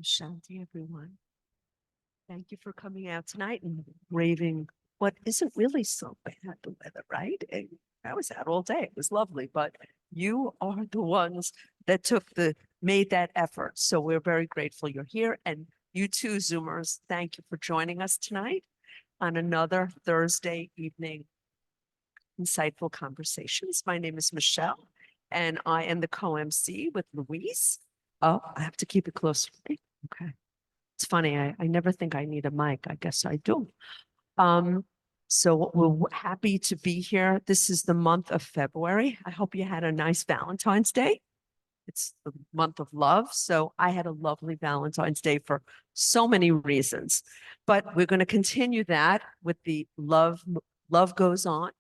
Shanti, everyone. Thank you for coming out tonight and braving what isn't really so bad, the weather, right? I was out all day. It was lovely, but you are the ones that made that effort. So we're very grateful you're here. And you too, Zoomers, thank you for joining us tonight on another Thursday evening insightful conversations. My name is Michelle, and I am the co-MC with Louise. Oh, I have to keep it close to me. Okay. It's funny, I never think I need a mic. I guess I do. Um, so we're happy to be here. This is the month of February. I hope you had a nice Valentine's Day. It's the month of love. So I had a lovely Valentine's Day for so many reasons. But we're going to continue that with the love goes on.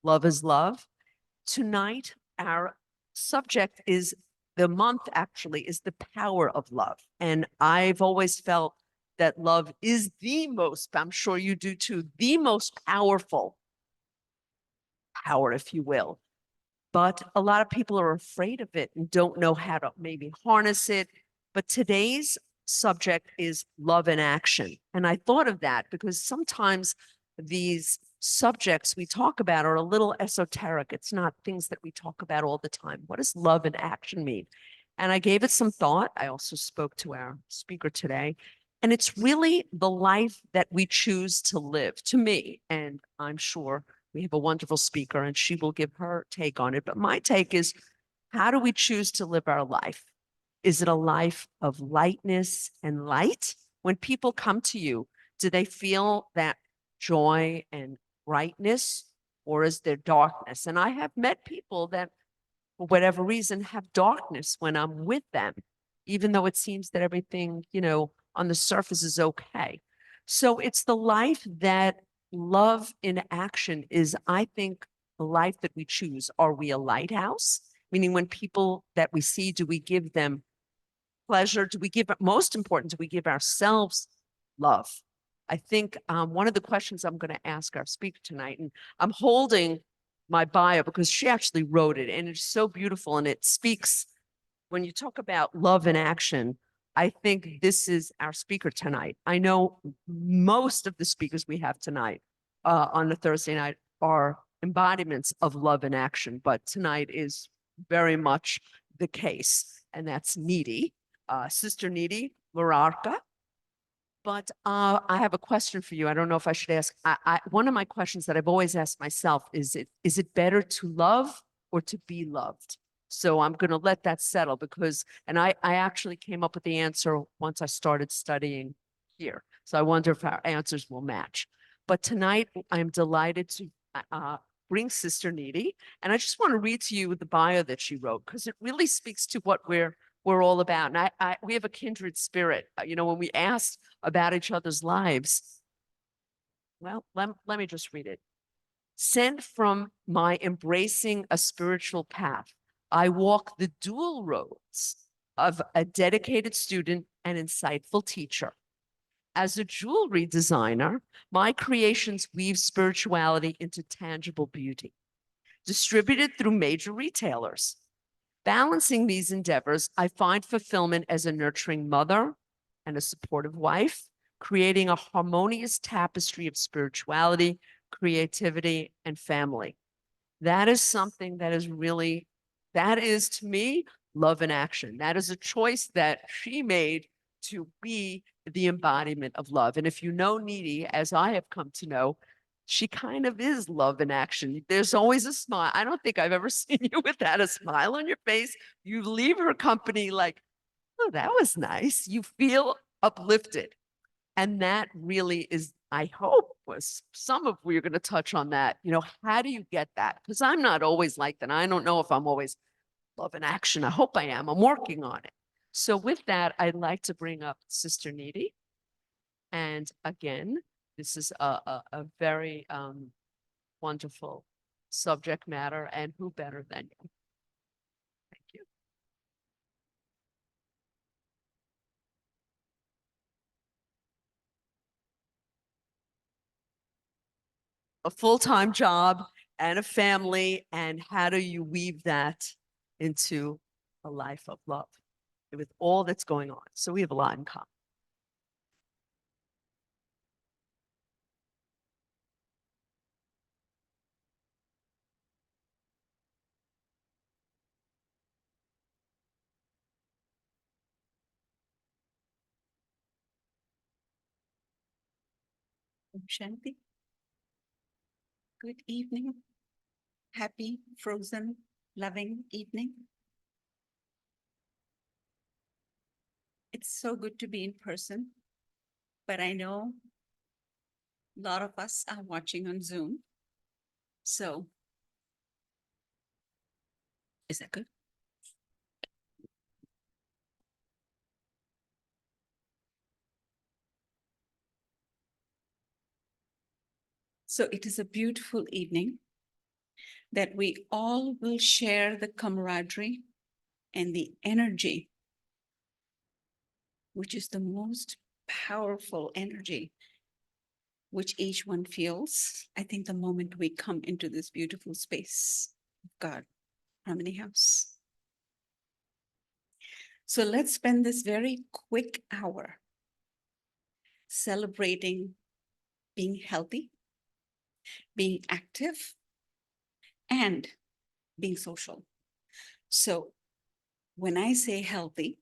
Love is love. Tonight, our subject is the month actually is the power of love. And I've always felt that love is the most, I'm sure you do too, the most powerful power, if you will. But a lot of people are afraid of it and don't know how to maybe harness it. But today's subject is love in action. And I thought of that because sometimes these subjects we talk about are a little esoteric. It's not things that we talk about all the time. What does love in action mean? And I gave it some thought. I also spoke to our speaker today. And it's really the life that we choose to live, to me. And I'm sure we have a wonderful speaker and she will give her take on it. But my take is, how do we choose to live our life? Is it a life of lightness and light? When people come to you, do they feel that joy and brightness, or is there darkness? And I have met people that, for whatever reason, have darkness when I'm with them, even though it seems that everything, on the surface is okay. So it's the life that love in action is, I think, the life that we choose. Are we a lighthouse? Meaning when people that we see, do we give them pleasure? Do we give, most important, do we give ourselves love? I think one of the questions I'm going to ask our speaker tonight, and I'm holding my bio because she actually wrote it and it's so beautiful and it speaks, when you talk about love in action, I think this is our speaker tonight. I know most of the speakers we have tonight on the Thursday night are embodiments of love in action, but tonight is very much the case, and that's Neeti, Sister Neeti Murarka. But I have a question for you. I don't know if I should ask. One of my questions that I've always asked myself is it better to love or to be loved? So I'm going to let that settle because, and I actually came up with the answer once I started studying here. So I wonder if our answers will match. But tonight I'm delighted to bring Sister Neeti. And I just want to read to you the bio that she wrote because it really speaks to what we're all about. And we have a kindred spirit. When we asked about each other's lives, well, let me just read it. Sent from my embracing a spiritual path, I walk the dual roads of a dedicated student and insightful teacher. As a jewelry designer, my creations weave spirituality into tangible beauty, distributed through major retailers. Balancing these endeavors, I find fulfillment as a nurturing mother and a supportive wife, creating a harmonious tapestry of spirituality, creativity, and family. That is something that is really, that is to me, love in action. That is a choice that she made to be the embodiment of love. And if you know Neeti, as I have come to know, she kind of is love in action. There's always a smile. I don't think I've ever seen you without a smile on your face. You leave her company like, oh, that was nice. You feel uplifted. And that really is, I hope, was some of we're going to touch on that. How do you get that? Because I'm not always like that. I don't know if I'm always love in action. I hope I am. I'm working on it. So with that, I'd like to bring up Sister Neeti. And again, this is a very wonderful subject matter, and who better than you? Thank you. A full-time job and a family, and how do you weave that into a life of love? with all that's going on. So we have a lot in common. Shanti, good evening. Happy, frozen, loving evening. It's so good to be in person, but I know a lot of us are watching on Zoom. So, is that good? So, it is a beautiful evening that we all will share the camaraderie and the energy, which is the most powerful energy which each one feels. I think the moment we come into this beautiful space of God, Harmony House. So let's spend this very quick hour celebrating being healthy, being active, and being social. So when I say healthy,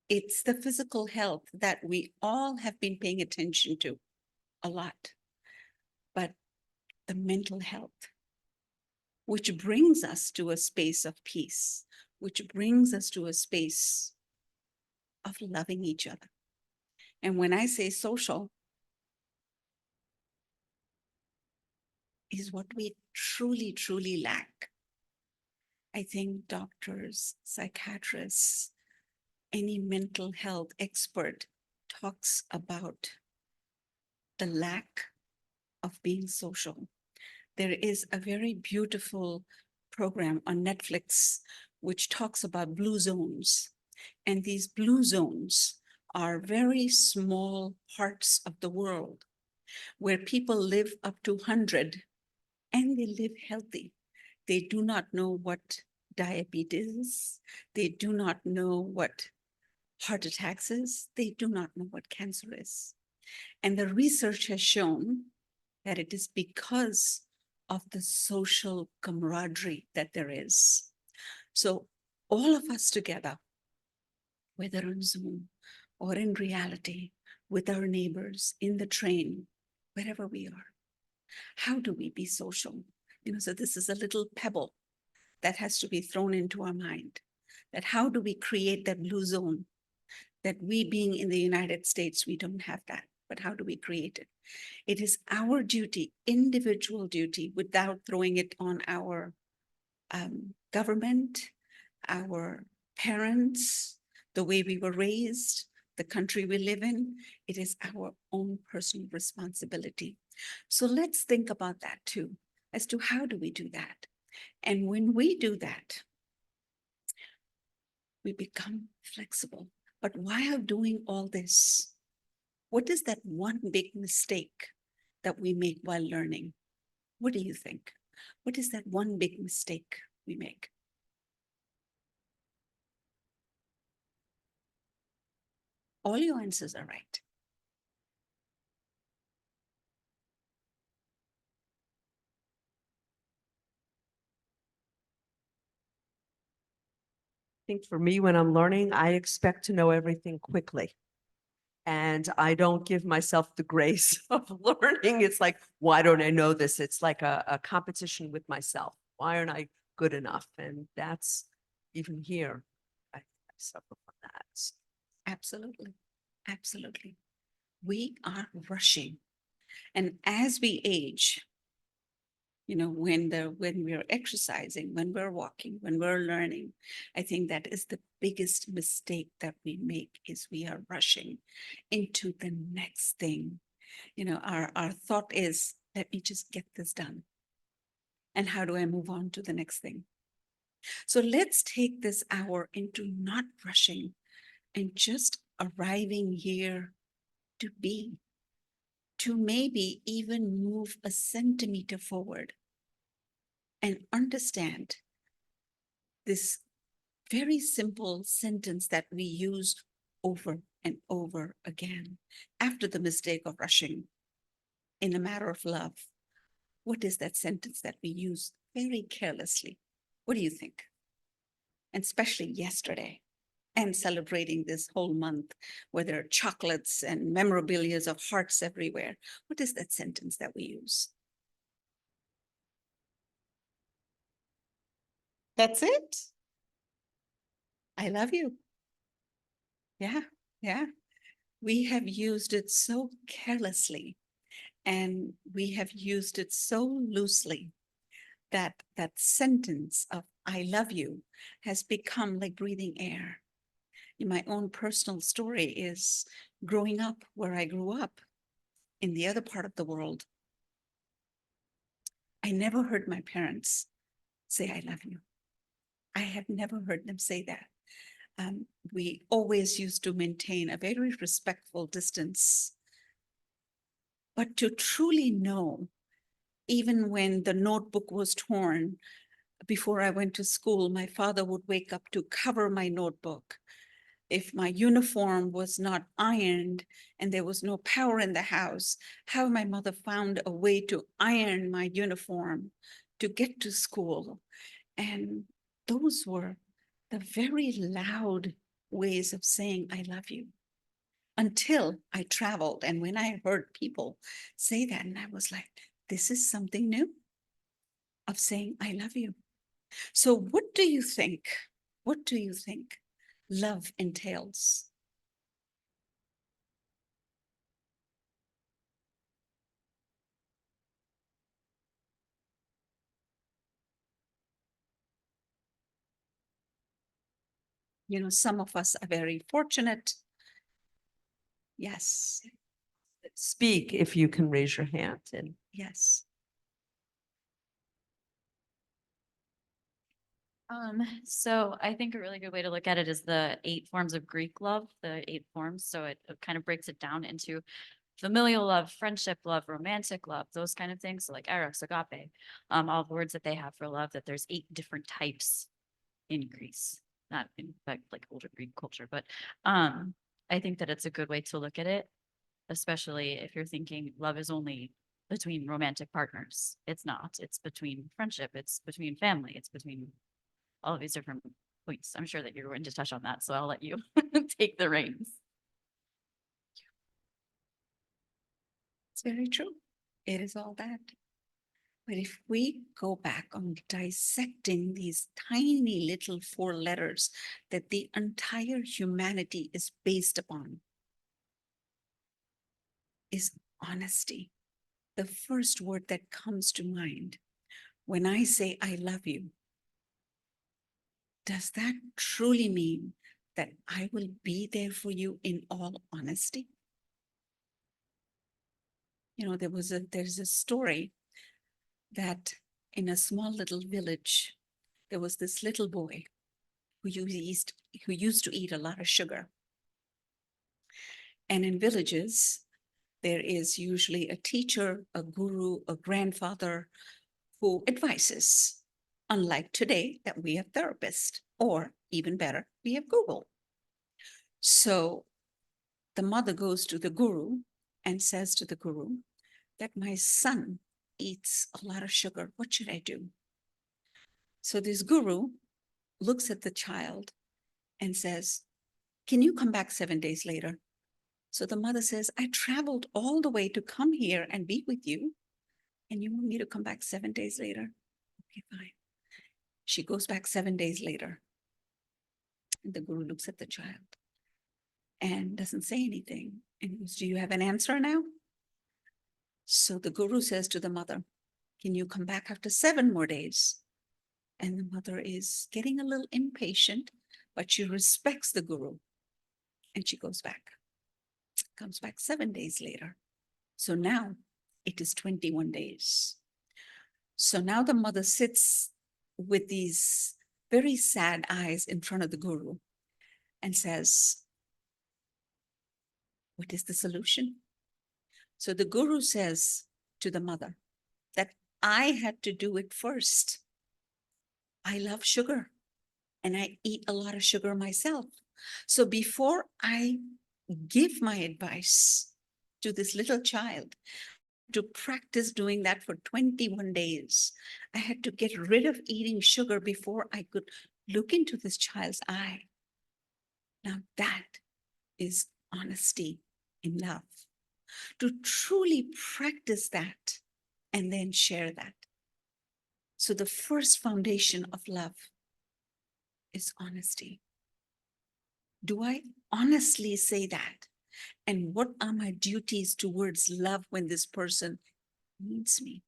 it's the physical health that we all have been paying attention to a lot, but the mental health, which brings us to a space of peace, which brings us to a space of loving each other. And when I say social, is what we truly, truly lack. I think doctors, psychiatrists, any mental health expert talks about the lack of being social. There is a very beautiful program on Netflix which talks about blue zones. And these blue zones are very small parts of the world where people live up to 100 and they live healthy. They do not know what diabetes is. They do not know what heart attacks is. They do not know what cancer is. And the research has shown that it is because of the social camaraderie that there is. So all of us together, whether on Zoom or in reality, with our neighbors, in the train, wherever we are, how do we be social? So this is a little pebble that has to be thrown into our mind, that how do we create that blue zone, that we being in the United States, we don't have that, but how do we create it? It is our duty, individual duty, without throwing it on our government, our parents, the way we were raised, the country we live in. It is our own personal responsibility. So let's think about that too, as to how do we do that? And when we do that, we become flexible. But while doing all this, what is that one big mistake that we make while learning? What do you think? What is that one big mistake we make? All your answers are right. I think for me, when I'm learning, I expect to know everything quickly. And I don't give myself the grace of learning. It's like, why don't I know this? It's like a competition with myself. Why aren't I good enough? And that's even here, I suffer from that. Absolutely. Absolutely. We are rushing. And as we age, when we're exercising, when we're walking, when we're learning, I think that is the biggest mistake that we make is we are rushing into the next thing. Our thought is, let me just get this done. And how do I move on to the next thing? So let's take this hour into not rushing and just arriving here to be, to maybe even move a centimeter forward and understand this very simple sentence that we use over and over again after the mistake of rushing in a matter of love. What is that sentence that we use very carelessly? What do you think? And especially yesterday and celebrating this whole month where there are chocolates and memorabilia of hearts everywhere. What is that sentence that we use? That's it. I love you. Yeah, yeah. We have used it so carelessly and we have used it so loosely that that sentence of I love you has become like breathing air. In my own personal story is growing up where I grew up in the other part of the world. I never heard my parents say I love you. I have never heard them say that. We always used to maintain a very respectful distance. But to truly know, even when the notebook was torn, before I went to school, my father would wake up to cover my notebook. If my uniform was not ironed and there was no power in the house, how my mother found a way to iron my uniform to get to school. And those were the very loud ways of saying, I love you. Until I traveled. And when I heard people say that, and I was like, this is something new of saying, I love you. So, what do you think? What do you think love entails? You know, some of us are very fortunate. Yes, Speak if you can raise your hand and yes. So I think a really good way to look at it is the 8 forms of Greek love, the 8 forms. So it kind of breaks it down into familial love, friendship love, romantic love, those kind of things. So like eros, agape, all the words that they have for love, that there's 8 different types in Greece, not in fact like older Greek culture, but I think that it's a good way to look at it, especially if you're thinking love is only between romantic partners. It's not, it's between friendship, it's between family, it's between all of these different points. I'm sure that you're going to touch on that, so I'll let you take the reins. It's very true. It is all that. But if we go back on dissecting these tiny little 4 letters that the entire humanity is based upon, is honesty. The first word that comes to mind when I say I love you, does that truly mean that I will be there for you in all honesty? You know, there's a story that in a small little village, there was this little boy who used to eat a lot of sugar. And in villages, there is usually a teacher, a guru, a grandfather who advises. Unlike today, that we have therapists, or even better, we have Google. So the mother goes to the guru and says to the guru that my son eats a lot of sugar. What should I do? So this guru looks at the child and says, can you come back 7 days later? So the mother says, I traveled all the way to come here and be with you, and you want me to come back 7 days later? Okay, fine. She goes back 7 days later. And the guru looks at the child and doesn't say anything. And goes, do you have an answer now? So the guru says to the mother, can you come back after 7 more days? And the mother is getting a little impatient, but she respects the guru. And she goes back, comes back 7 days later. So now it is 21 days. So now the mother sits with these very sad eyes in front of the guru and says, what is the solution? So the guru says to the mother that I had to do it first. I love sugar. and I eat a lot of sugar myself. So before I give my advice to this little child, to practice doing that for 21 days, I had to get rid of eating sugar before I could look into this child's eye. Now that is honesty in love. To truly practice that and then share that. So the first foundation of love is honesty. Do I honestly say that? And what are my duties towards love when this person needs me?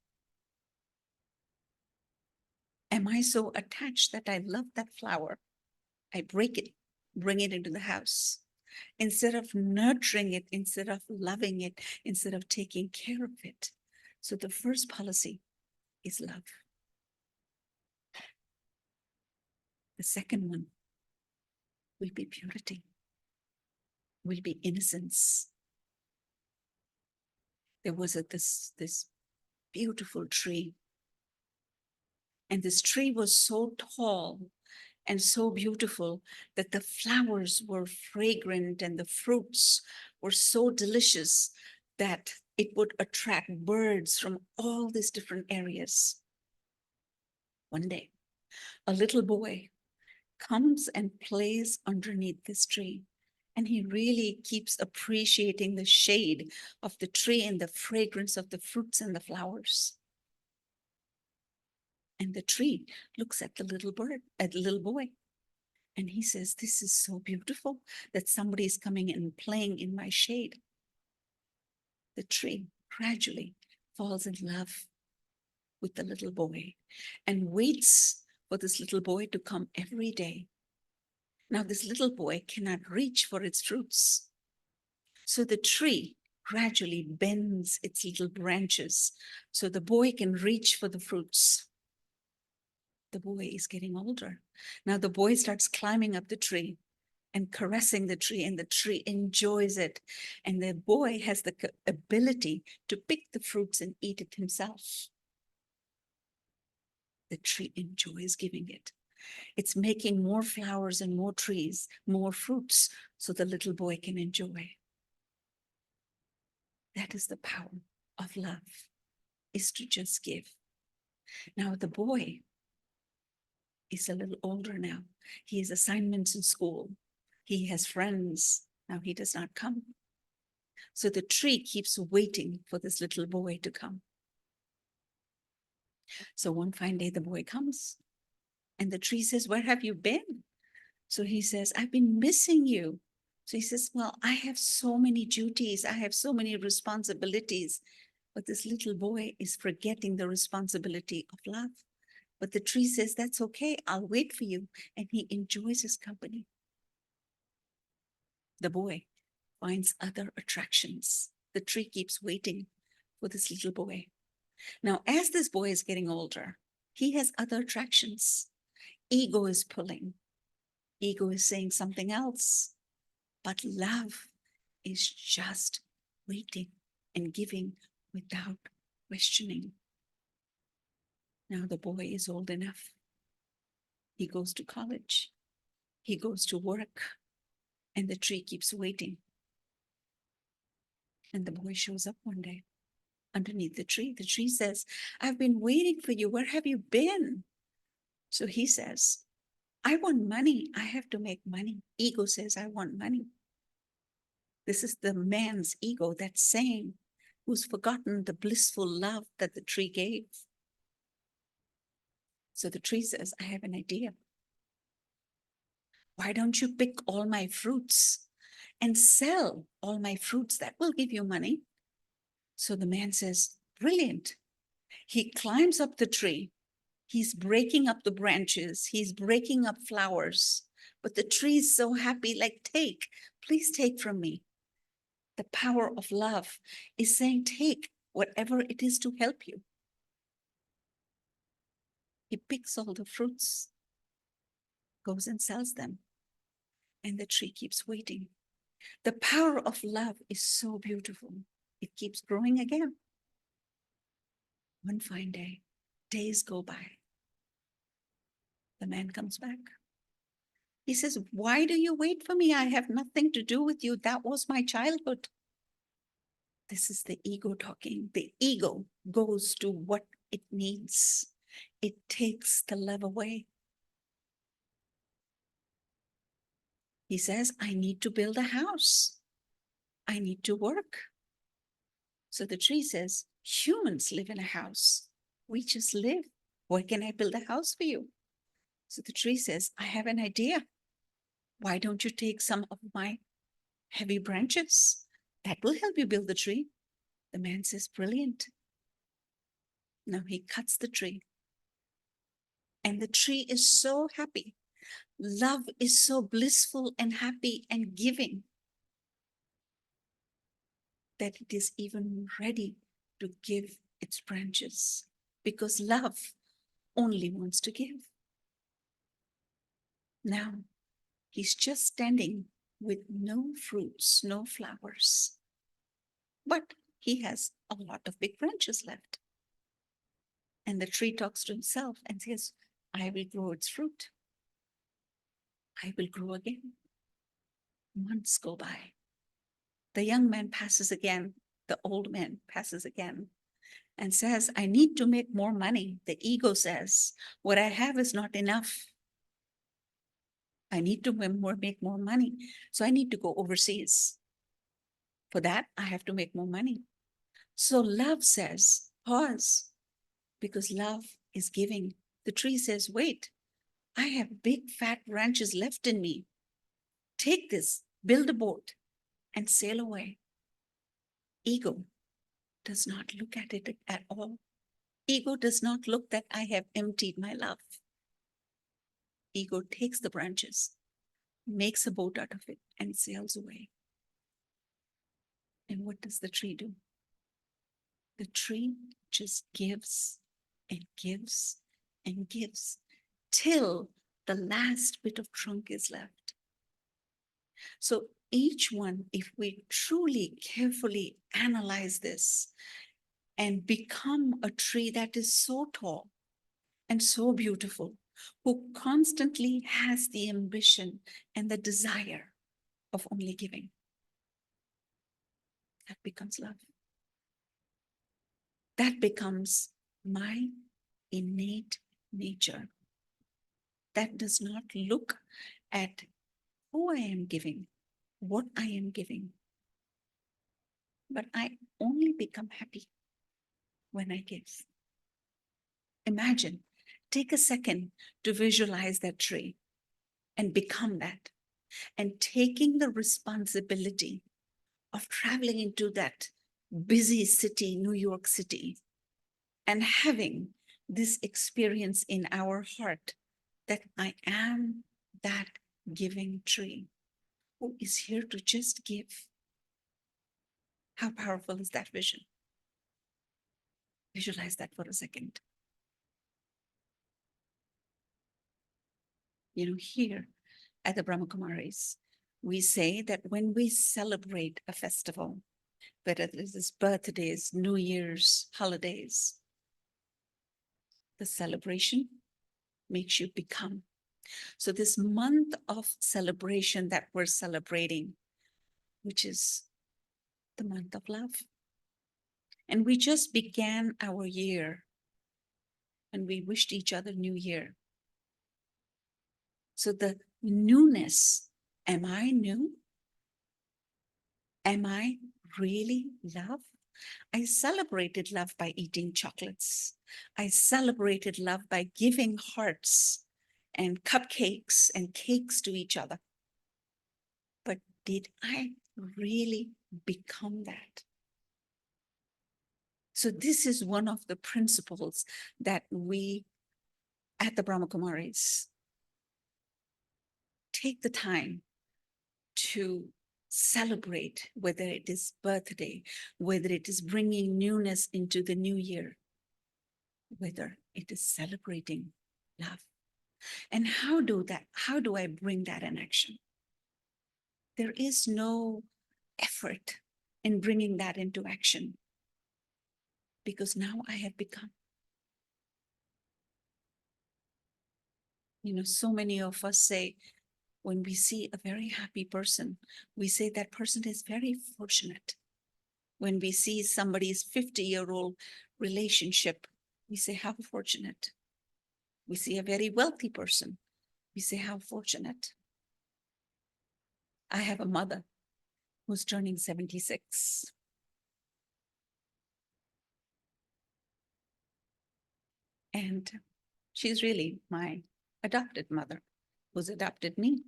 Am I so attached that I love that flower? I break it, bring it into the house. Instead of nurturing it, instead of loving it, instead of taking care of it. So the first policy is love. The second one will be purity, will be innocence. There was this beautiful tree, and this tree was so tall and so beautiful that the flowers were fragrant and the fruits were so delicious that it would attract birds from all these different areas. One day, a little boy comes and plays underneath this tree, and he really keeps appreciating the shade of the tree and the fragrance of the fruits and the flowers. And the tree looks at the little bird, at the little boy, and he says, "This is so beautiful that somebody is coming and playing in my shade." The tree gradually falls in love with the little boy and waits for this little boy to come every day. Now, this little boy cannot reach for its fruits. So the tree gradually bends its little branches so the boy can reach for the fruits. The boy is getting older. Now the boy starts climbing up the tree and caressing the tree, and the tree enjoys it. And the boy has the ability to pick the fruits and eat it himself. The tree enjoys giving it. It's making more flowers and more trees, more fruits, so the little boy can enjoy. That is the power of love, is to just give. Now the boy is a little older now. He has assignments in school. He has friends. Now he does not come. So the tree keeps waiting for this little boy to come. So one fine day the boy comes and the tree says, "Where have you been?" So he says, "I've been missing you." So he says, "Well, I have so many duties. I have so many responsibilities." But this little boy is forgetting the responsibility of love. But the tree says, "That's okay. I'll wait for you." And he enjoys his company. The boy finds other attractions. The tree keeps waiting for this little boy. Now, as this boy is getting older, he has other attractions. Ego is pulling. Ego is saying something else. But love is just waiting and giving without questioning. Now the boy is old enough. He goes to college. He goes to work. And the tree keeps waiting. And the boy shows up one day underneath the tree. The tree says, "I've been waiting for you. Where have you been?" So he says, "I want money. I have to make money." Ego says, "I want money." This is the man's ego that's saying, who's forgotten the blissful love that the tree gave. So the tree says, "I have an idea. Why don't you pick all my fruits and sell all my fruits? That will give you money." So the man says, "Brilliant." He climbs up the tree. He's breaking up the branches. He's breaking up flowers. But the tree is so happy, like, "Take, please take from me." The power of love is saying, take whatever it is to help you. He picks all the fruits, goes and sells them, and the tree keeps waiting. The power of love is so beautiful. It keeps growing again. One fine day, days go by. The man comes back. He says, why do you wait for me? I have nothing to do with you. That was my childhood. This is the ego talking. The ego goes to what it needs. It takes the love away. He says, I need to build a house. I need to work. So the tree says, humans live in a house. We just live. Why can I build a house for you? So the tree says, I have an idea. Why don't you take some of my heavy branches? That will help you build the tree. The man says, brilliant. Now he cuts the tree. And the tree is so happy. Love is so blissful and happy and giving that it is even ready to give its branches, because love only wants to give. Now he's just standing with no fruits, no flowers, but he has a lot of big branches left. And the tree talks to himself and says, I will grow its fruit. I will grow again. Months go by. The young man passes again. The old man passes again and says, I need to make more money. The ego says, what I have is not enough. I need to make more money. So I need to go overseas. For that, I have to make more money. So love says, pause, because love is giving. The tree says, wait, I have big fat branches left in me. Take this, build a boat, and sail away. Ego does not look at it at all. Ego does not look that I have emptied my love. Ego takes the branches, makes a boat out of it, and sails away. And what does the tree do? The tree just gives and gives and gives till the last bit of trunk is left. So each one, if we truly carefully analyze this and become a tree that is so tall and so beautiful, who constantly has the ambition and the desire of only giving, that becomes love. That becomes my innate nature. That does not look at who I am giving, what I am giving, but I only become happy when I give. Imagine, take a second to visualize that tree and become that, and taking the responsibility of traveling into that busy city, New York City, and having this experience in our heart that I am that giving tree who is here to just give. How powerful is that vision? Visualize that for a second. Here at the Brahma Kumaris, we say that when we celebrate a festival, whether it is birthdays, New Year's, holidays, the celebration makes you become. So this month of celebration that we're celebrating, which is the month of love. And we just began our year and we wished each other New Year. So the newness, am I new? Am I really love? I celebrated love by eating chocolates. I celebrated love by giving hearts and cupcakes and cakes to each other. But did I really become that? So this is one of the principles that we at the Brahma Kumaris take the time to celebrate, whether it is birthday, whether it is bringing newness into the new year, whether it is celebrating love. And how do I bring that in action? There is no effort in bringing that into action because now I have become. So many of us say, When we see a very happy person, we say that person is very fortunate. When we see somebody's 50-year-old relationship, we say, how fortunate. We see a very wealthy person, we say, how fortunate. I have a mother who's turning 76. And she's really my adopted mother who's adopted me.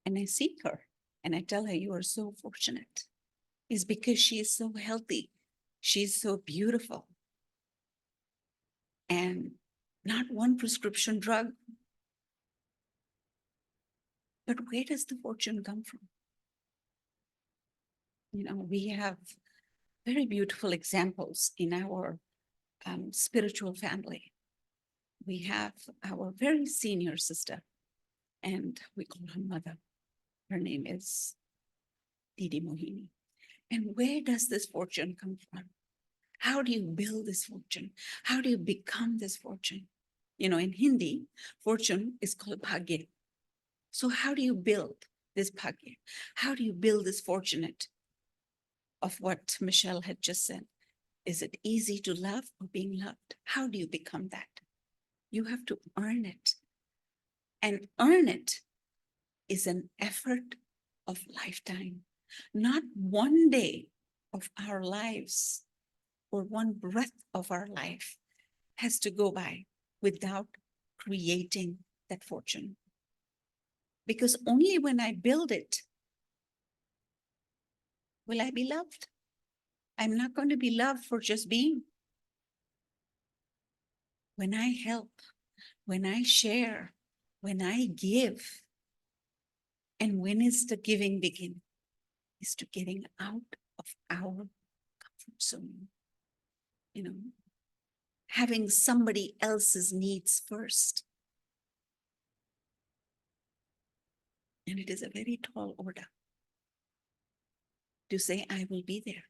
And I see her and I tell her, you are so fortunate. It's because she is so healthy. She's so beautiful. And not one prescription drug. But where does the fortune come from? You know, we have very beautiful examples in our spiritual family. We have our very senior sister, and we call her mother. Her name is Neeti Mohini. And where does this fortune come from? How do you build this fortune? How do you become this fortune? You know, in Hindi, fortune is called bhagya. So how do you build this bhagya? How do you build this fortunate of what Michelle had just said? Is it easy to love or being loved? How do you become that? You have to earn it. And earn it is an effort of lifetime, not one day of our lives or one breath of our life has to go by without creating that fortune. Because only when I build it will I be loved. I'm not going to be loved for just being. When I help, when I share, when I give, and when is the giving begin? Is to getting out of our comfort zone. You know, having somebody else's needs first. And it is a very tall order to say, I will be there.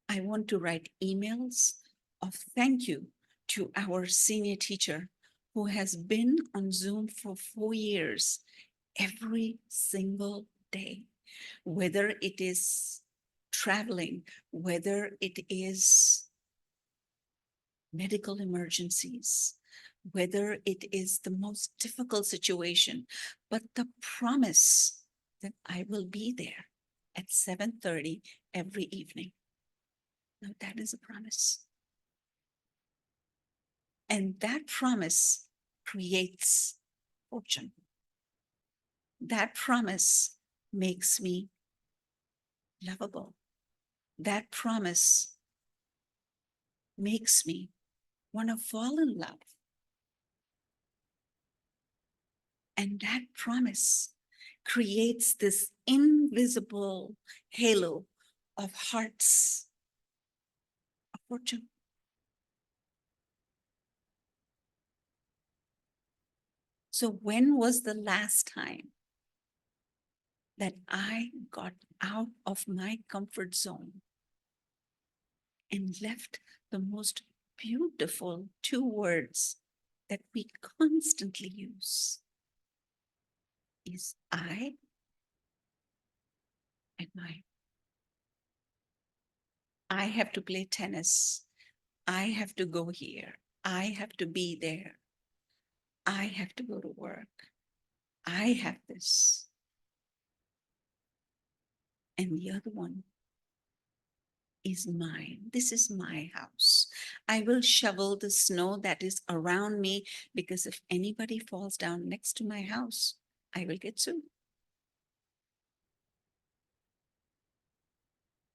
I want to write emails of thank you to our senior teacher who has been on Zoom for 4 years, every single day, whether it is traveling, whether it is medical emergencies, whether it is the most difficult situation, but the promise that I will be there at 7:30 every evening. Now that is a promise. And that promise creates fortune. That promise makes me lovable. That promise makes me want to fall in love. And that promise creates this invisible halo of hearts of fortune. So when was the last time that I got out of my comfort zone and left the most beautiful 2 words that we constantly use is I and mine. I have to play tennis. I have to go here. I have to be there. I have to go to work. I have this. And the other one is mine. This is my house. I will shovel the snow that is around me because if anybody falls down next to my house, I will get sued.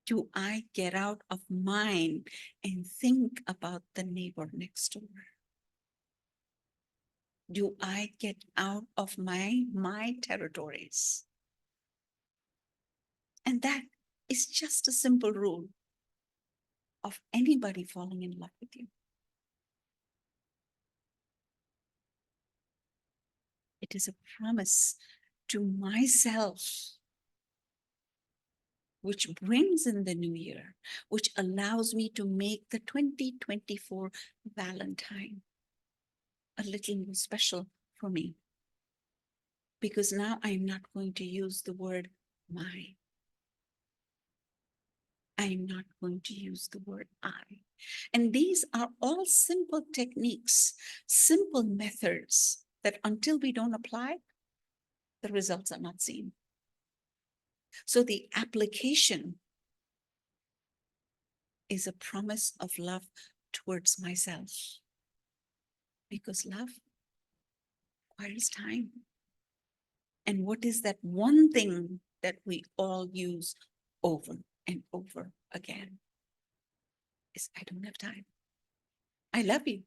Do I get out of mine and think about the neighbor next door? Do I get out of my territories? And that is just a simple rule of anybody falling in love with you. It is a promise to myself which brings in the new year, which allows me to make the 2024 Valentine a little more special for me. Because now I'm not going to use the word my. I'm not going to use the word I. And these are all simple techniques, simple methods that until we don't apply, the results are not seen. So the application is a promise of love towards myself. Because love requires time. And what is that one thing that we all use over and over again? Is I don't have time. I love you,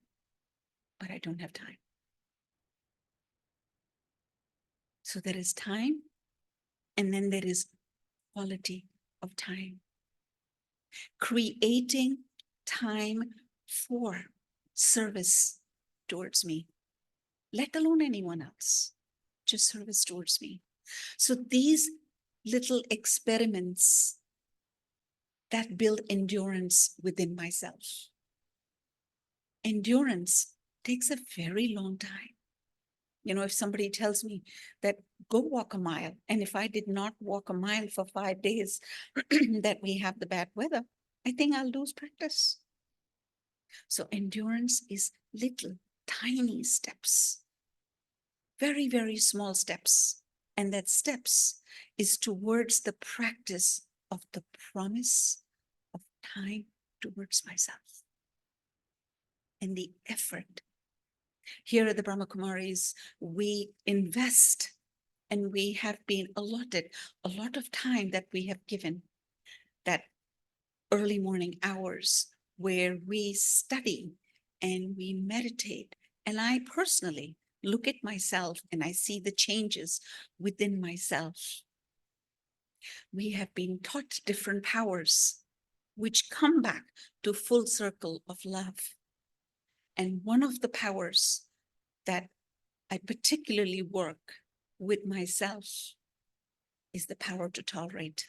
but I don't have time. So there is time, and then there is quality of time. Creating time for service towards me, let alone anyone else, just service towards me. So these little experiments that build endurance within myself. Endurance takes a very long time. You know, if somebody tells me that go walk a mile, and if I did not walk a mile for 5 days that we have the bad weather, I think I'll lose practice. So endurance is little tiny steps, very, very small steps. And that steps is towards the practice of the promise of time towards myself and the effort. Here at the Brahma Kumaris, we invest and we have been allotted a lot of time that we have given, that early morning hours where we study and we meditate. And I personally look at myself and I see the changes within myself. We have been taught different powers which come back to full circle of love. And one of the powers that I particularly work with myself is the power to tolerate.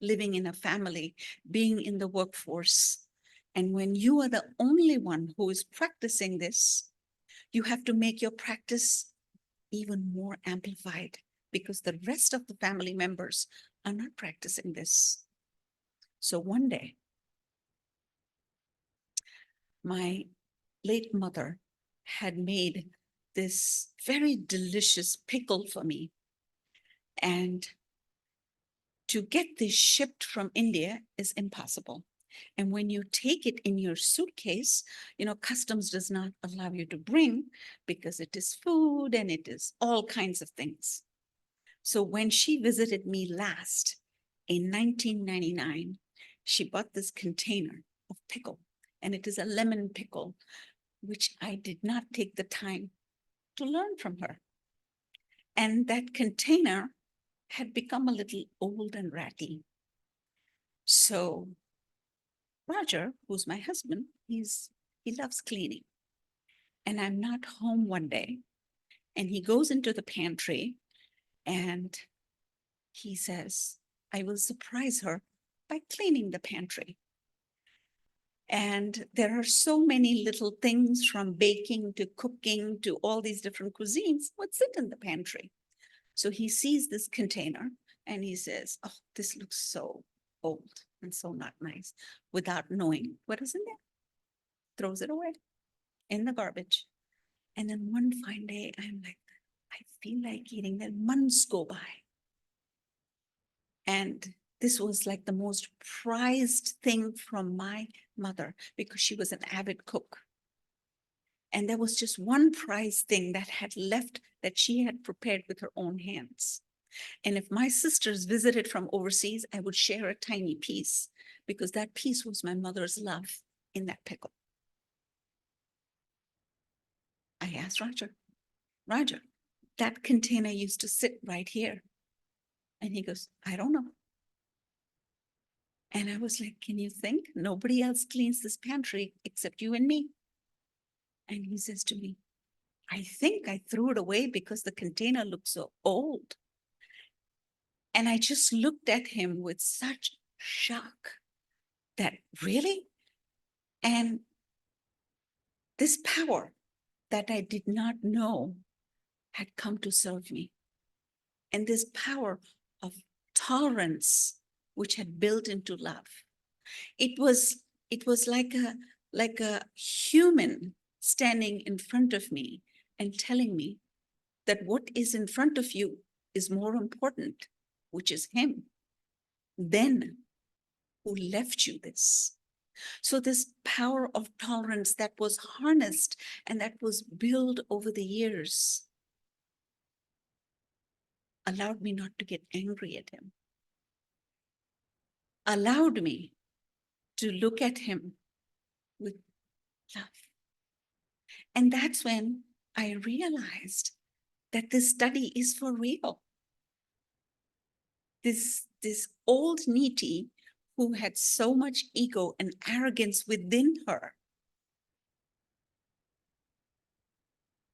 Living in a family, being in the workforce. And when you are the only one who is practicing this, you have to make your practice even more amplified because the rest of the family members are not practicing this. So one day, my late mother had made this very delicious pickle for me. And to get this shipped from India is impossible. And when you take it in your suitcase, you know, customs does not allow you to bring because it is food and it is all kinds of things. So when she visited me last in 1999, she bought this container of pickle, and it is a lemon pickle, which I did not take the time to learn from her. And that container had become a little old and ratty. So Roger, who's my husband, he loves cleaning. And I'm not home one day, and he goes into the pantry and he says, I will surprise her by cleaning the pantry. And there are so many little things from baking to cooking to all these different cuisines. What's it in the pantry? So he sees this container and he says, oh, this looks so old and so not nice, without knowing what is in there. Throws it away in the garbage. And then one fine day, I'm like, I feel like eating that. Months go by. And this was like the most prized thing from my mother because she was an avid cook. And there was just one prized thing that had left that she had prepared with her own hands. And if my sisters visited from overseas, I would share a tiny piece because that piece was my mother's love in that pickle. I asked Roger, that container used to sit right here. And he goes, I don't know. And I was like, can you think? Nobody else cleans this pantry except you and me. And he says to me, I think I threw it away because the container looked so old. And I just looked at him with such shock that really? And this power that I did not know had come to serve me. And this power of tolerance, which had built into love. It was like a human standing in front of me and telling me that what is in front of you is more important, which is him, than who left you this. So this power of tolerance that was harnessed and that was built over the years allowed me not to get angry at him, allowed me to look at him with love. And that's when I realized that this study is for real. This old Neeti, who had so much ego and arrogance within her,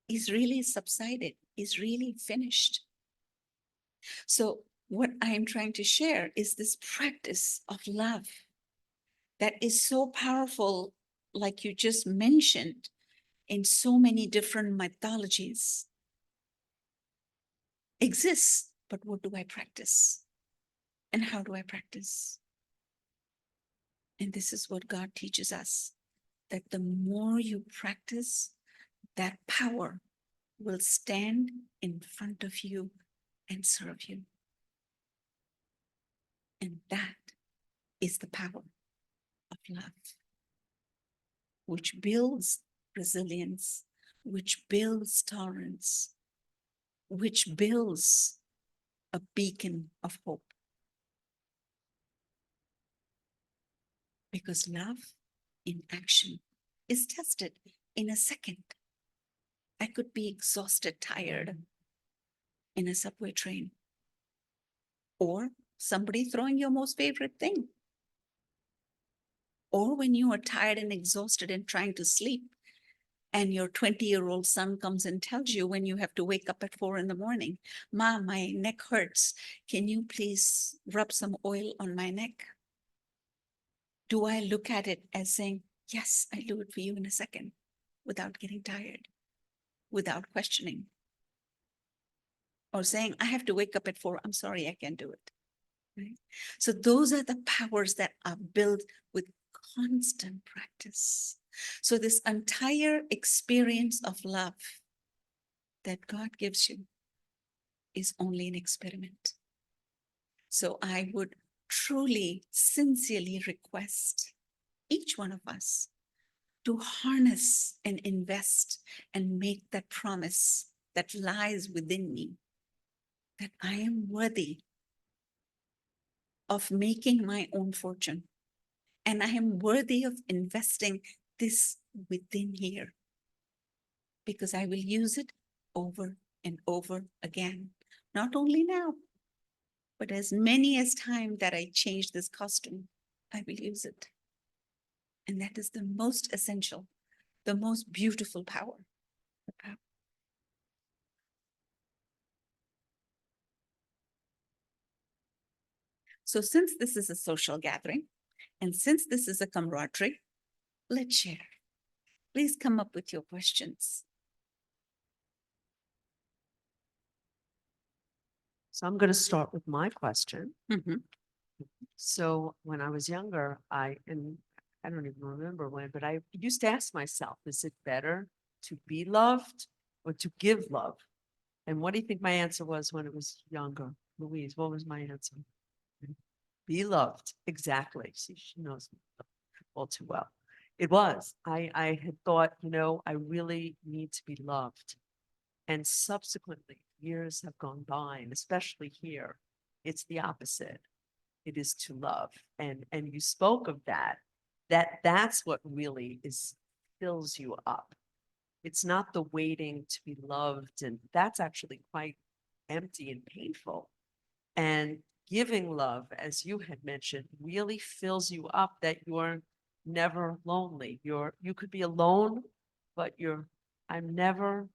is really subsided, is really finished. So what I am trying to share is this practice of love that is so powerful, like you just mentioned, in so many different mythologies. Exists, but what do I practice? And how do I practice? And this is what God teaches us, that the more you practice, that power will stand in front of you and serve you. And that is the power of love, which builds resilience, which builds tolerance, which builds a beacon of hope. Because love in action is tested in a second. I could be exhausted, tired in a subway train, or somebody throwing your most favorite thing. Or when you are tired and exhausted and trying to sleep, and your 20-year-old son comes and tells you when you have to wake up at 4 a.m, "Mom, my neck hurts. Can you please rub some oil on my neck?" Do I look at it as saying, "Yes, I'll do it for you in a second," without getting tired, without questioning? Or saying, "I have to wake up at 4. I'm sorry, I can't do it." Right? So those are the powers that are built with constant practice. So this entire experience of love that God gives you is only an experiment. So I would truly, sincerely request each one of us to harness and invest and make that promise that lies within me, that I am worthy of making my own fortune, and I am worthy of investing this within here, because I will use it over and over again, not only now, but as many as time that I change this costume, I will use it. And that is the most essential, the most beautiful power. The power. So since this is a social gathering, and since this is a camaraderie, let's share. Please come up with your questions. So I'm going to start with my question. Mhm. So when I was younger, and I don't even remember when, but I used to ask myself, is it better to be loved or to give love? And what do you think my answer was when it was younger? Louise, what was my answer? Be loved. Exactly. See, she knows me all too well. It was. I had thought, I really need to be loved. And subsequently, years have gone by, and especially here, it's the opposite. It is to love. And you spoke of that's what really fills you up. It's not the waiting to be loved, and that's actually quite empty and painful. And giving love, as you had mentioned, really fills you up, that you're never lonely. You could be alone, but I'm never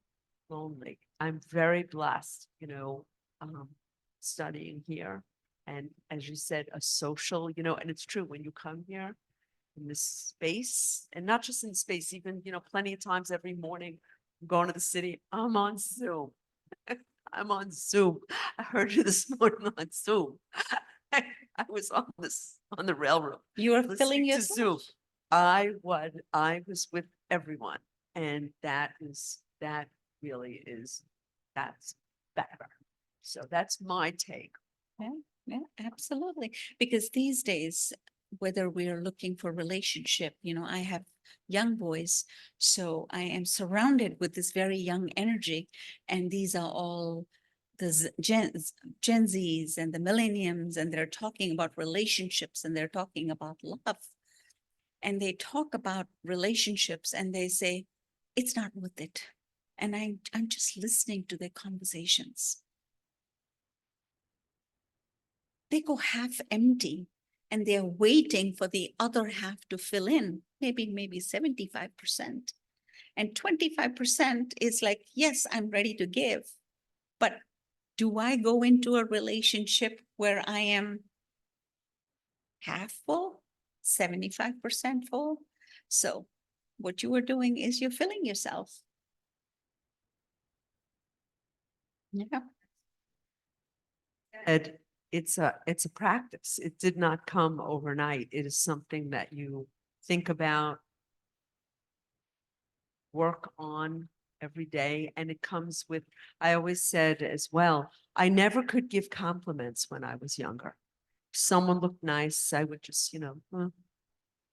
lonely. I'm very blessed, studying here. And as you said, a social, and it's true when you come here in this space, and not just in space, even, plenty of times every morning, I'm going to the city, I'm on Zoom. I'm on Zoom. I heard you this morning on Zoom. I was on the railroad. You are listening filling to yourself. Zoom. I was with everyone, and that really is, that's better. So that's my take. Yeah, absolutely. Because these days, whether we're looking for relationship, I have young boys, so I am surrounded with this very young energy, and these are all the Gen Zs and the millenniums, and they're talking about relationships and they're talking about love. And they talk about relationships and they say, it's not worth it. And I'm just listening to their conversations. They go half empty and they're waiting for the other half to fill in, maybe 75%. And 25% is like, yes, I'm ready to give. But do I go into a relationship where I am half full, 75% full? So what you are doing is you're filling yourself. Yeah. And it's a practice. It did not come overnight. It is something that you think about, work on every day, and it comes with, I always said as well, I never could give compliments when I was younger. If someone looked nice, I would just, "Huh."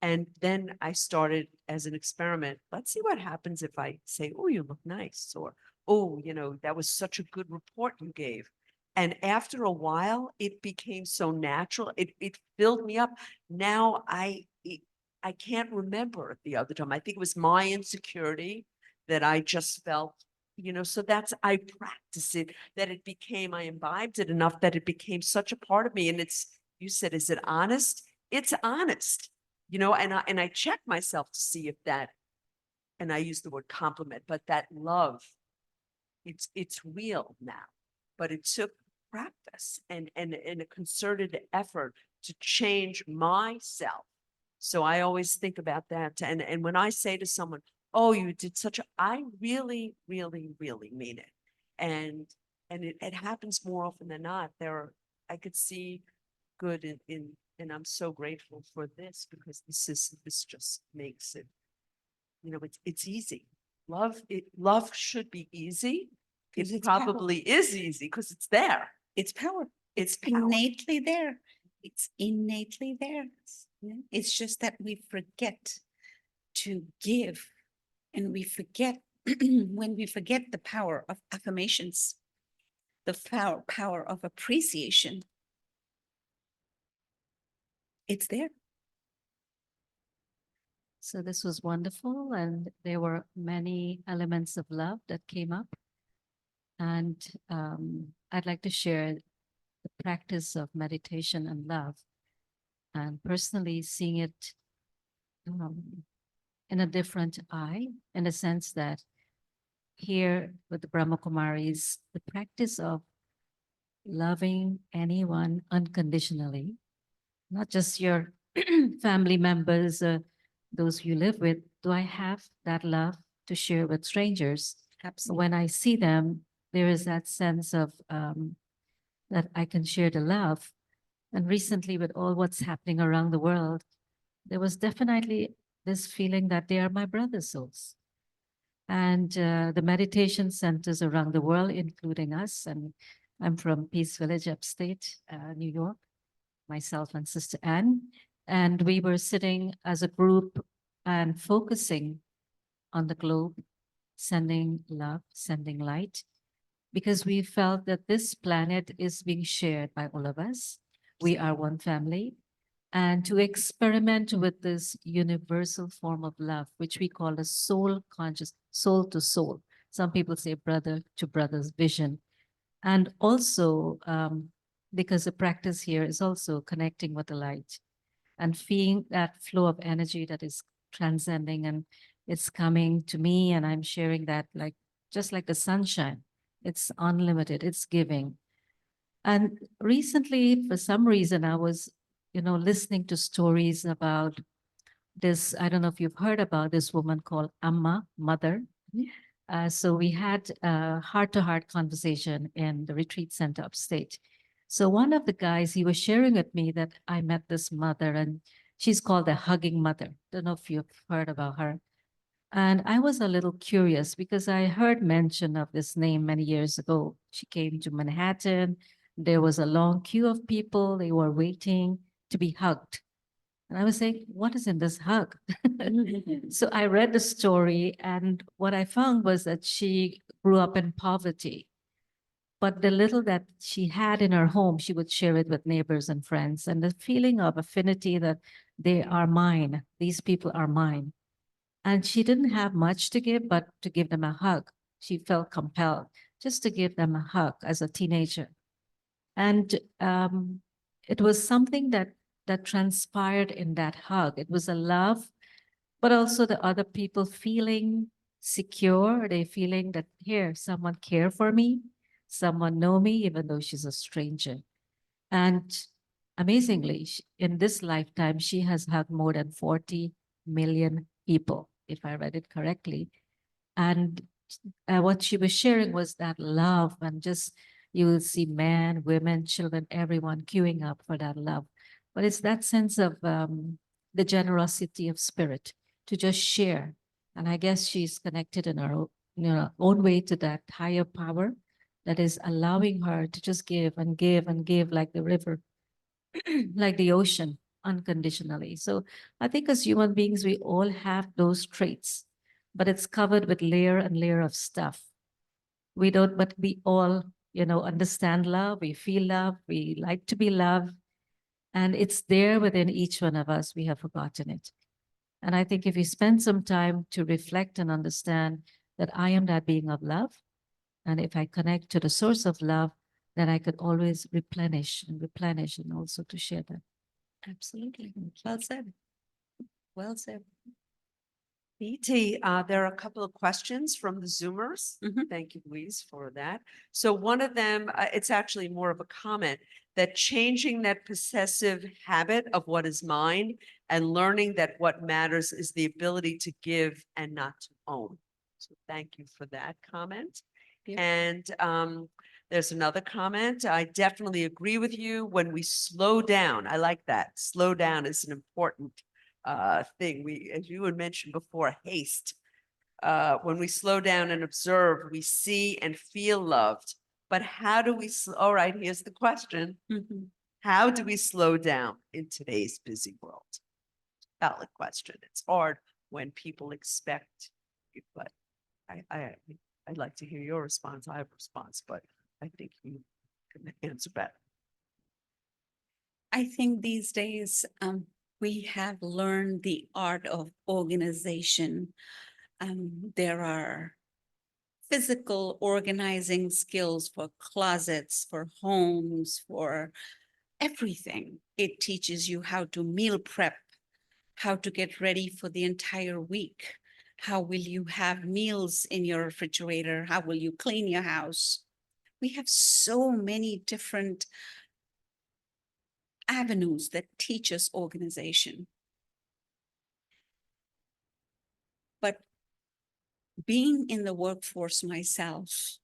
And then I started as an experiment. Let's see what happens if I say, "Oh, you look nice," or, "Oh, that was such a good report you gave." And after a while, it became so natural. It filled me up. Now I can't remember the other time. I think it was my insecurity that I just felt, so I practice it, that I imbibed it enough that it became such a part of me. And you said, is it honest? It's honest, and I check myself to see if and I use the word compliment, but that love, it's real now. But it took practice and a concerted effort to change myself. So I always think about that. And when I say to someone, "Oh, you did I really, really, really mean it." And it happens more often than not. I could see good and I'm so grateful for this, because this just makes it, it's easy. Love should be easy. 'Cause It it's power. probably is easy because it's there. It's power. It's It's power. innately there. It's innately there. It's just that we forget to give, and we forget when we forget the power of affirmations, the power of appreciation. It's there. So this was wonderful, and there were many elements of love that came up. And I'd like to share the practice of meditation and love, and personally seeing it in a different eye, in the sense that here with the Brahma Kumaris, the practice of loving anyone unconditionally, not just your family members, those you live with. Do I have that love to share with strangers? Absolutely. When I see them, there is that sense of that I can share the love. And recently, with all what's happening around the world, there was definitely this feeling that they are my brother souls. And the meditation centers around the world, including us, and I'm from Peace Village, upstate New York, myself and Sister Anne. And we were sitting as a group and focusing on the globe, sending love, sending light, because we felt that this planet is being shared by all of us. We are one family. And to experiment with this universal form of love, which we call a soul conscious, soul to soul. Some people say brother to brother's vision. And also, because the practice here is also connecting with the light and feeling that flow of energy that is transcending, and it's coming to me, and I'm sharing that, like just like the sunshine. It's unlimited, it's giving. And recently, for some reason, I was, listening to stories about this. I don't know if you've heard about this woman called Amma, mother. So we had a heart-to-heart conversation in the retreat center upstate. So one of the guys, he was sharing with me that I met this mother, and she's called the hugging mother. Don't know if you've heard about her. And I was a little curious because I heard mention of this name many years ago. She came to Manhattan. There was a long queue of people. They were waiting to be hugged. And I was saying, what is in this hug? So I read the story, and what I found was that she grew up in poverty. But the little that she had in her home, she would share it with neighbors and friends. And the feeling of affinity that they are mine, these people are mine. And she didn't have much to give, but to give them a hug. She felt compelled just to give them a hug as a teenager. And it was something that transpired in that hug. It was a love, but also the other people feeling secure. They feeling that here, someone care for me, someone know me, even though she's a stranger. And amazingly, in this lifetime, she has hugged more than 40 million people, if I read it correctly. And what she was sharing was that love, and just you will see men, women, children, everyone queuing up for that love. But it's that sense of the generosity of spirit to just share. And I guess she's connected in her own way to that higher power that is allowing her to just give and give and give like the river, like the ocean, unconditionally. So I think as human beings, we all have those traits, but it's covered with layer and layer of stuff. We don't, but we all, understand love, we feel love, we like to be loved, and it's there within each one of us. We have forgotten it. And I think if you spend some time to reflect and understand that I am that being of love, and if I connect to the source of love, then I could always replenish and also to share that. Absolutely. Well said. Well said. Neeti, there are a couple of questions from the Zoomers. Mhm. Thank you, Louise, for that. So one of them, it's actually more of a comment, that changing that possessive habit of what is mine and learning that what matters is the ability to give and not to own. So thank you for that comment. Yep. And there's another comment. I definitely agree with you. When we slow down, I like that. Slow down is an important thing. We, as you had mentioned before, haste. When we slow down and observe, we see and feel loved. But how do we, all right, here's the question. Mhm. How do we slow down in today's busy world? Valid question. It's hard when people expect, but I'd like to hear your response. I have a response, but I think you can answer better. I think these days we have learned the art of organization. There are physical organizing skills for closets, for homes, for everything. It teaches you how to meal prep, how to get ready for the entire week. How will you have meals in your refrigerator? How will you clean your house? We have so many different avenues that teach us organization. But being in the workforce myself,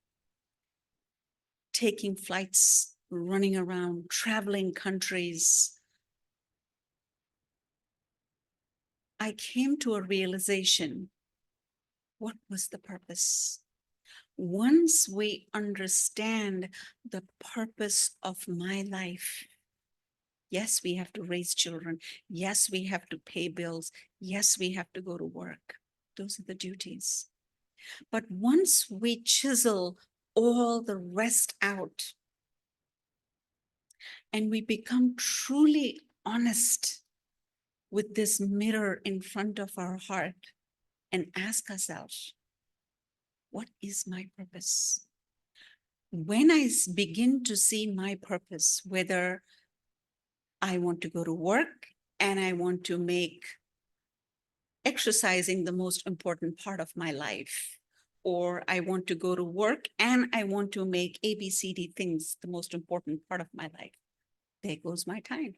taking flights, running around, traveling countries, I came to a realization, what was the purpose? Once we understand the purpose of my life, yes, we have to raise children. Yes, we have to pay bills. Yes, we have to go to work. Those are the duties. But once we chisel all the rest out and we become truly honest with this mirror in front of our heart and ask ourselves, what is my purpose? When I begin to see my purpose, whether I want to go to work and I want to make exercising the most important part of my life, or I want to go to work and I want to make ABCD things the most important part of my life. There goes my time.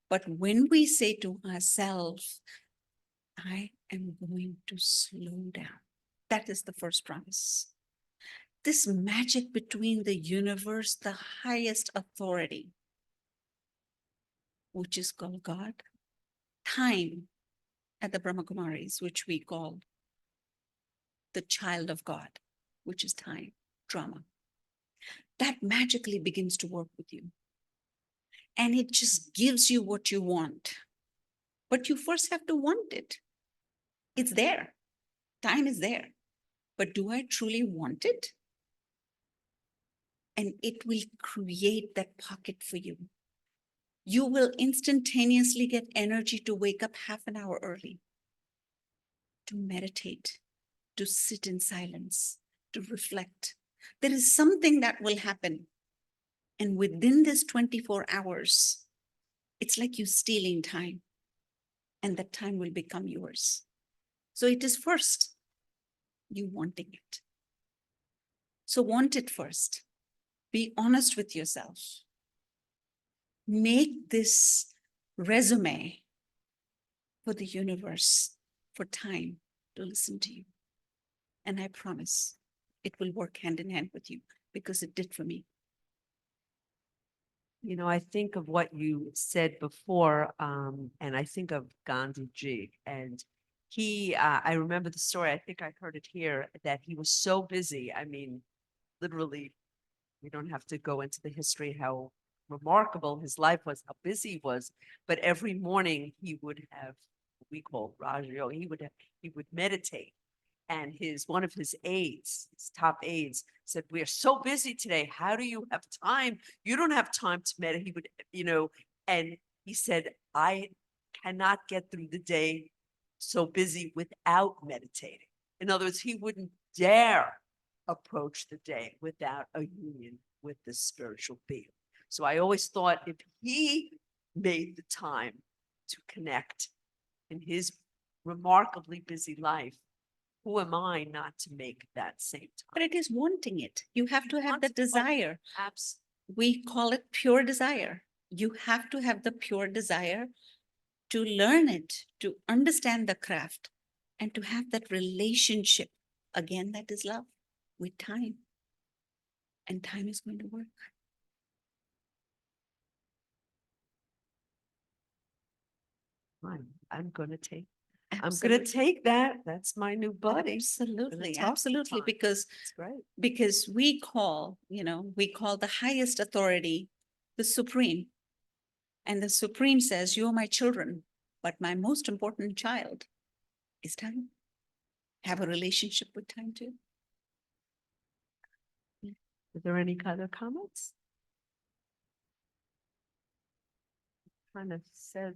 But when we say to ourselves, I am going to slow down, that is the first promise. This magic between the universe, the highest authority, which is called God, time at the Brahma Kumaris, which we call the child of God, which is time, drama, that magically begins to work with you. And it just gives you what you want. But you first have to want it. It's there. Time is there. But do I truly want it? And it will create that pocket for you. You will instantaneously get energy to wake up half an hour early, to meditate, to sit in silence, to reflect. There is something that will happen. And within this 24 hours, it's like you stealing time, and that time will become yours. So it is first you wanting it. So want it first. Be honest with yourself. Make this resume for the universe, for time to listen to you. And I promise it will work hand in hand with you, because it did for me. You know, I think of what you said before, and I think of Gandhi Ji, and he, I remember the story, I think I heard it here, that he was so busy. I mean, literally, we don't have to go into the history, how remarkable his life was, how busy he was, but every morning he would have, what we call Raj Yoga, he would meditate. And one of his aides, his top aides, said, "We are so busy today. How do you have time? You don't have time to meditate." He would, and he said, "I cannot get through the day so busy without meditating." In other words, he wouldn't dare approach the day without a union with the spiritual being. So I always thought, if he made the time to connect in his remarkably busy life, who am I not to make that same But time? it is wanting it. You have to have Want the it. Oh, desire. Absolutely. We call it pure desire. You have to have the pure desire to learn it, to understand the craft, and to have that relationship. Again, that is love with time. And time is going to work. I'm gonna take Absolutely. that. That's my new buddy. Absolutely, talk absolutely. time. Because It's great. we call the highest authority the supreme. And the supreme says, "You're my children, but my most important child is time." Have a relationship with time too. Are there any other comments? Kind of said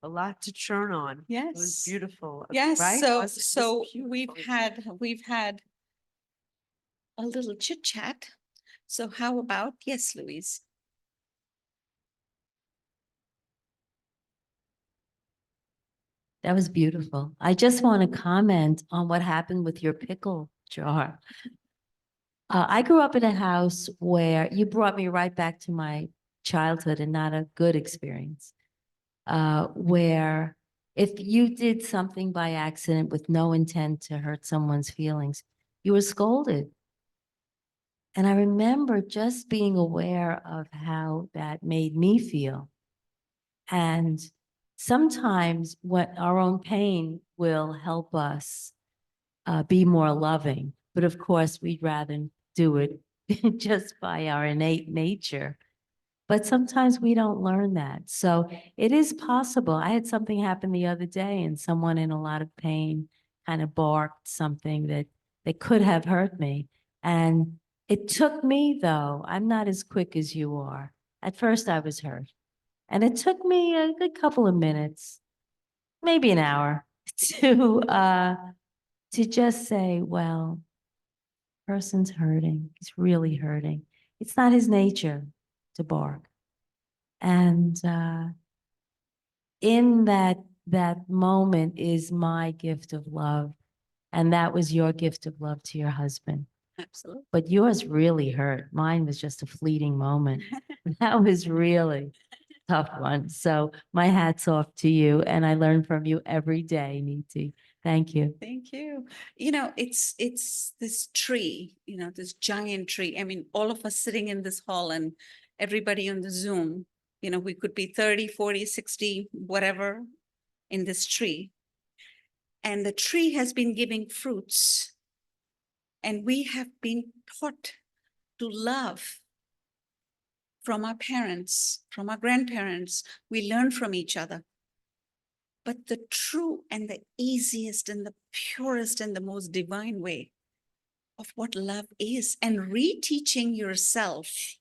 a lot to churn on. It was Yes. beautiful. Yes, Right? so we've beautiful. had a little chit chat. So how about, yes, Louise? That was beautiful. I just want to comment on what happened with your pickle jar. I grew up in a house where you brought me right back to my childhood, and not a good experience, where if you did something by accident with no intent to hurt someone's feelings, you were scolded. And I remember just being aware of how that made me feel. And sometimes what our own pain will help us be more loving. But of course, we'd rather do it just by our innate nature. But sometimes we don't learn that. So it is possible. I had something happen the other day, and someone in a lot of pain kind of barked something that could have hurt me. And it took me, though, I'm not as quick as you are. At first, I was hurt. And it took me a good couple of minutes, maybe an hour, to just say, well, person's hurting. He's really hurting. It's not his nature to bark. And in that moment is my gift of love, And that was your gift of love to your husband. Absolutely. But yours really hurt. Mine was just a fleeting moment. That was really tough one. So my hat's off to you, and I learn from you every day, Neeti. Thank you. Thank you. You know, it's this tree, this giant tree. I mean, all of us sitting in this hall and everybody on the Zoom, we could be 30, 40, 60, whatever in this tree. And the tree has been giving fruits. And we have been taught to love from our parents, from our grandparents. We learn from each other. But the true and the easiest and the purest and the most divine way of what love is, and reteaching yourself,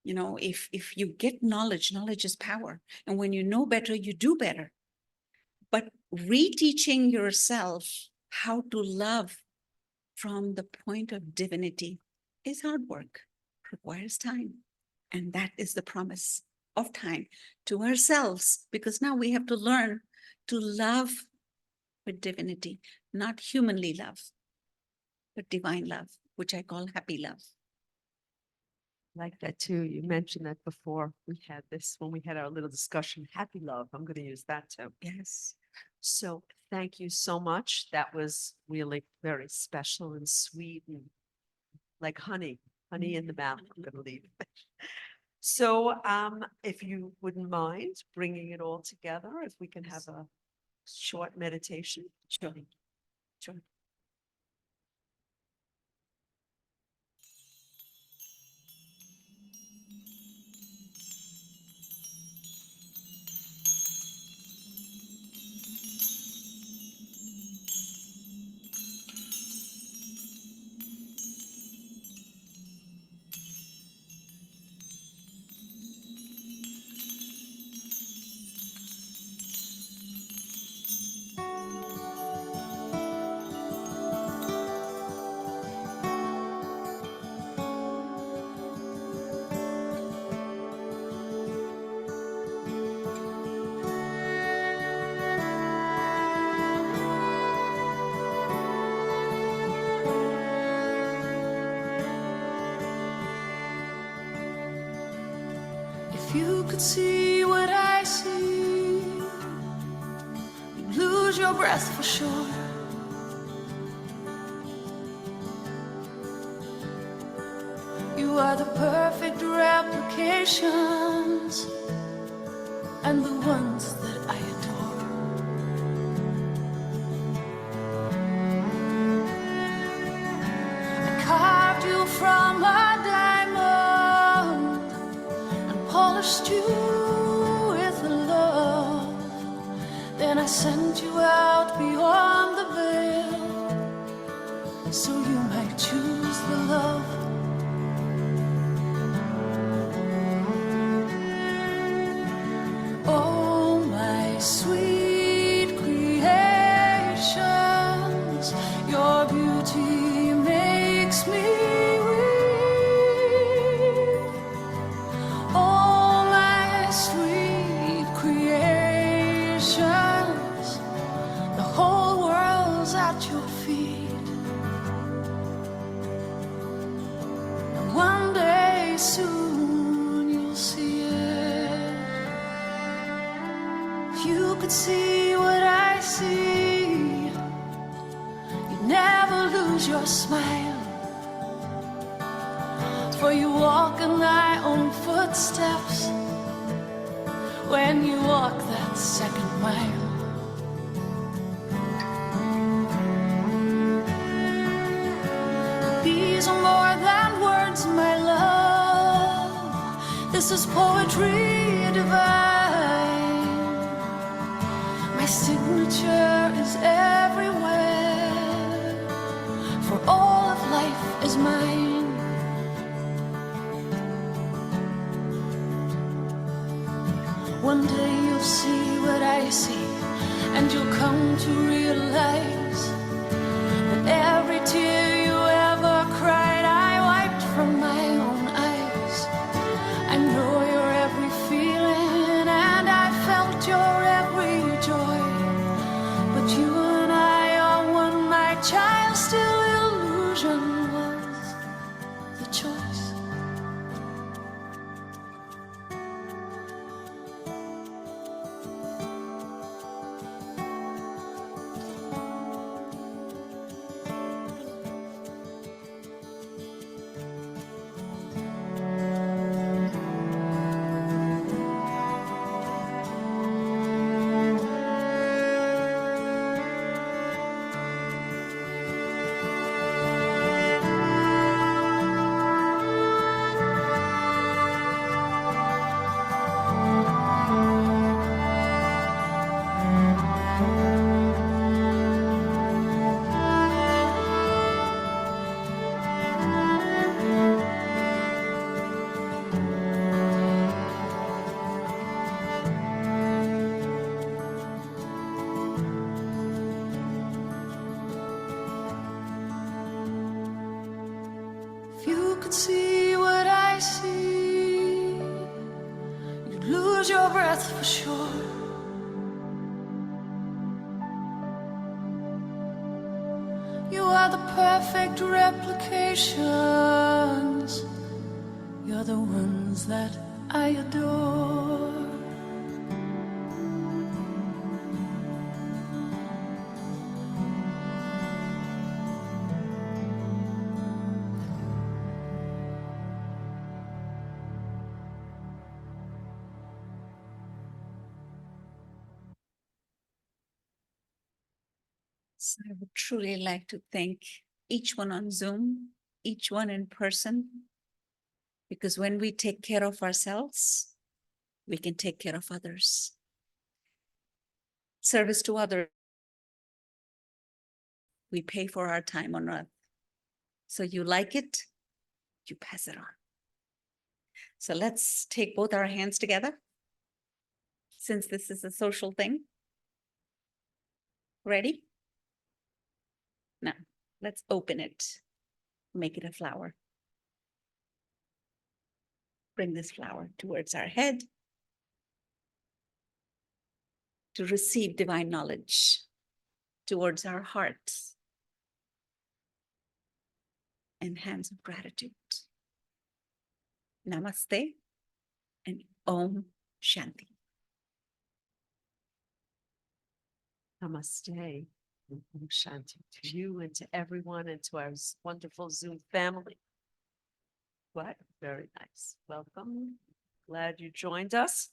if you get knowledge, knowledge is power. And when you know better, you do better. But reteaching yourself how to love from the point of divinity is hard work, requires time. And that is the promise of time to ourselves, because now we have to learn to love with divinity, not humanly love, but divine love, which I call happy love. Like that too. You mentioned that before we had this, when we had our little discussion, happy love. I'm going to use that too. Yes. So thank you so much. That was really very special and sweet and like honey in the mouth. I'm going to leave. So if you wouldn't mind bringing it all together, if we can have a short meditation. Sure. Sure. If you could see what I see, you'd lose your breath for sure. You are the perfect replications and the ones that I adore. I carved you from a diamond, polished you with love. Then I sent you out beyond the veil, so you might choose the love. Oh, my sweet creations, your beauty makes me weep. Oh, my sweet creations, the whole world's at your feet. And one day soon you'll see it. If you could see what I see, you'd never lose your smile. For you walk in thy own footsteps when you walk that second mile. These are more than words, my love. This is poetry divine. My signature is everywhere, for all of life is mine. One day you'll see what I see, and you'll come to realize that every tear you ever cried, I wiped from my own eyes. I know your every feeling, and I felt your every joy. But you and I are one, my child. you could see what I see, you'd lose your breath for sure. You are the perfect replications. You're the ones that I adore. So I would truly like to thank each one on Zoom, each one in person, because when we take care of ourselves, we can take care of others. Service to others, we pay for our time on earth. So you like it, you pass it on. So let's take both our hands together, since this is a social thing. Ready? Now, let's open it, make it a flower. Bring this flower towards our head to receive divine knowledge towards our hearts and hands of gratitude. Namaste and Om Shanti. Namaste. And Om Shanti to you and to everyone and to our wonderful Zoom family. What? Very nice. Welcome. Glad you joined us.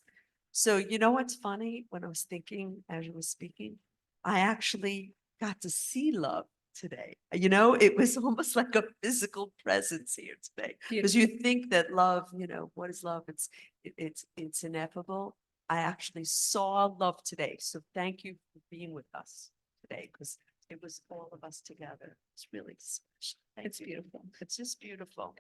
So you know what's funny? When I was thinking as you were speaking, I actually got to see love today. You know, it was almost like a physical presence here today. Because you think that love, you know, what is love? It's ineffable. I actually saw love today. So thank you for being with us today, because it was all of us together. It's really special. It's beautiful. It's just beautiful.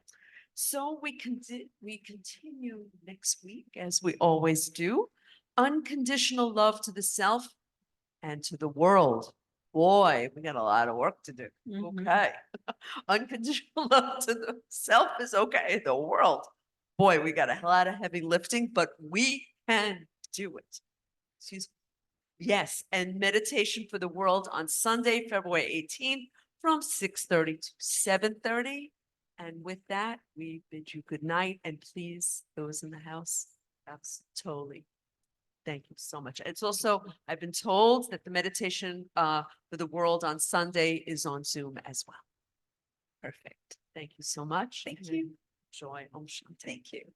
So we continue next week, as we always do. Unconditional love to the self and to the world. Boy, we got a lot of work to do. Mhm. Okay. Unconditional love to the self is okay. The world, boy, we got a lot of heavy lifting, but we can do it. Excuse me. Yes, and meditation for the world on Sunday, February 18th from 6:30 to 7:30. And with that, we bid you good night, and please, those in the house, that's totally. Thank you so much. It's also, I've been told that the meditation for the world on Sunday is on Zoom as well. Perfect. Thank you so much. Thank and you. Enjoy. Om Shanti. Thank you.